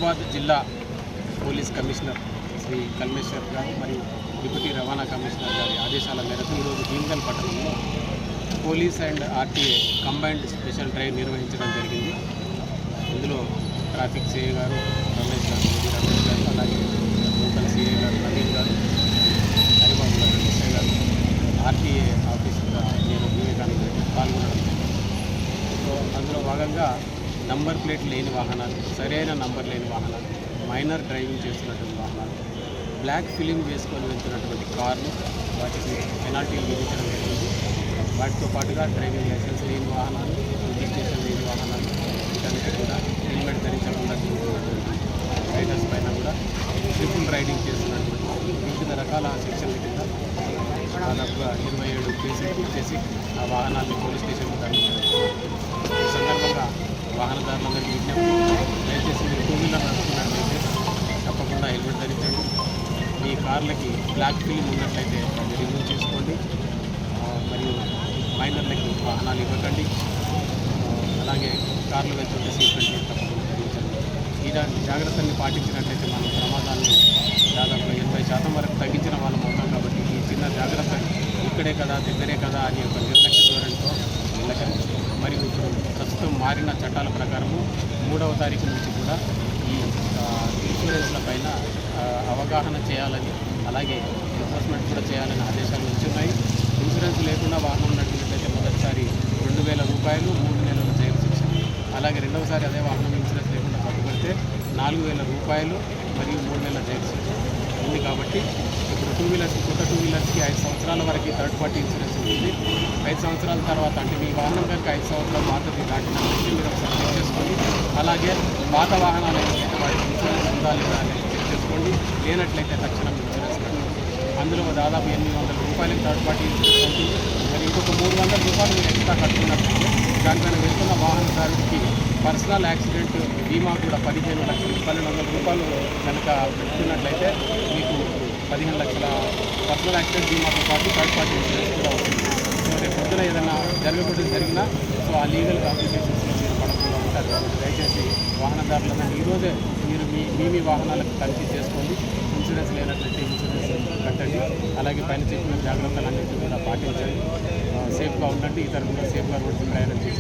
హైదరాబాద్ జిల్లా police commissioner Shri Kalmeshwar గారు మరియు డిప్యూటీ రవాణా కమిషనర్ గారి ఆదేశాల మేరకు ఈరోజు భీమ్గల్ పట్టణంలో police and RTA combined special drive నిర్వహించడం జరిగింది. ఇందులో ట్రాఫిక్ సిఐ గారు రమేష్ గారు, అలాగే లోకల్ సిఐ గారు నవీన్ గారు, హరిబాబు గారు, ఎస్ఐ గారు, ఆర్టీఏ ఆఫీసర్ నేను వివేకానంద రెడ్డి పాల్గొనడం. సో అందులో భాగంగా నంబర్ ప్లేట్ లేని వాహనాలు, సరైన నంబర్ లేని వాహనాలు, మైనర్ డ్రైవింగ్ చేస్తున్నటువంటి వాహనాలు, బ్లాక్ ఫిలిం వేసుకొని వెళ్తున్నటువంటి కార్లు, వాటికి పెనాల్టీలు విధించడం జరిగింది. వాటితో పాటుగా డ్రైవింగ్ లైసెన్స్ లేని వాహనాలు, రిజిస్ట్రేషన్ లేని వాహనాలు, వీటన్నిటి కూడా హెల్మెట్ ధరించకుండా తిరుగుతున్నటువంటి రైడర్స్ పైన కూడా ట్రిపుల్ రైడింగ్ చేస్తున్నటువంటి వివిధ రకాల సెక్షన్ల కింద దాదాపుగా 27 కేసులు బుక్ చేసి ఆ వాహనాన్ని పోలీస్ స్టేషన్కు తరలించడం. ఈ సందర్భంగా వాహనదారులందరికీ విజ్ఞప్తి, దయచేసి మీరు టూ వీలర్ నడుపుతున్నట్లయితే తప్పకుండా హెల్మెట్ ధరించండి. మీ కార్లకి బ్లాక్ ఫిలిం ఉన్నట్లయితే అది రిమూవ్ చేసుకోండి. మరియు మైనర్లకి వాహనాలు ఇవ్వకండి. అలాగే కార్లు వెళ్తుంటే సీట్ బెల్ట్ తప్పకుండా ధరించండి. ఇలాంటి జాగ్రత్తల్ని పాటించినట్లయితే మనం ప్రమాదాన్ని దాదాపు 80% వరకు తగ్గించిన వాళ్ళం అవుతాం. కాబట్టి ఈ చిన్న జాగ్రత్త ఇక్కడే కదా దగ్గరే కదా అని ఒక నిర్లక్ష్య ధోరణితో వెళ్ళకండి. మరియు ఇప్పుడు ప్రస్తుతం మారిన చట్టాల ప్రకారము 3వ తారీఖు నుంచి కూడా ఈ ఇన్సూరెన్స్ల పైన అవగాహన చేయాలని, అలాగే ఎన్ఫోర్స్మెంట్ కూడా చేయాలని ఆదేశాలు వచ్చున్నాయి. ఇన్సూరెన్స్ లేకుండా వాహనం నడిపినట్లయితే మొదటిసారి 2000 రూపాయలు 3 నెలల జైలు శిక్ష, అలాగే రెండవసారి అదే వాహనం ఇన్సూరెన్స్ లేకుండా పట్టుబడితే 4000 రూపాయలు మరియు 3 నెలల జైలు శిక్ష ఉంది. కాబట్టి ఇప్పుడు టూ వీలర్స్కి, కొత్త టూ వీలర్స్కి 5 సంవత్సరాల వరకు థర్డ్ పార్టీ ఇన్సూరెన్స్ ఉంటుంది. 5 సంవత్సరాల తర్వాత అంటే మీ వాహనం కనుక 5 సంవత్సరాల పాతది దాటినట్లయితే మీరు ఒకసారి చెక్ చేసుకోండి. అలాగే పాత వాహనాలు అయితే వాటికి ఇన్సూరెన్స్ ఉందా లేదా అనేది చెక్ చేసుకోండి. లేనట్లయితే తక్షణం ఇన్సూరెన్స్ కట్టండి. అందులో దాదాపు 800 రూపాయలకి థర్డ్ పార్టీ ఇన్సూరెన్స్ ఉంటుంది. మరి ఇంకొక 300 రూపాయలు మీరు ఎక్స్ట్రా కట్టుకున్నట్లయితే దానిపైన వెళ్తున్న వాహనదారుడికి పర్సనల్ యాక్సిడెంట్ బీమా కూడా 15 లక్షలు, 1200 రూపాయలు కనుక పెట్టుకున్నట్లయితే మీకు 15 లక్షల పర్సనల్ యాక్సిడెంట్ బీమాతో పాటు థర్డ్ పార్టీ ఇన్సూరెన్స్ కూడా వస్తుంది. సో రేపు పొద్దున ఏదైనా జరగకూడదు జరిగినా సో ఆ లీగల్ కాంప్లికేషన్స్లో మీరు పడకుండా ఉంటారు. కాబట్టి దయచేసి వాహనదారులందరూ ఈరోజే మీరు మీ వాహనాలకు తనిఖీ చేసుకోండి. ఇన్సూరెన్స్ లేనట్లయితే ఇన్సూరెన్స్ కట్టండి. అలాగే పైన చెప్పిన జాగ్రత్తలన్నింటినీ కూడా పాటించండి. సేఫ్గా ఉండండి. ఇతరులు కూడా సేఫ్గా రోడ్డు ప్రయాణం చేసి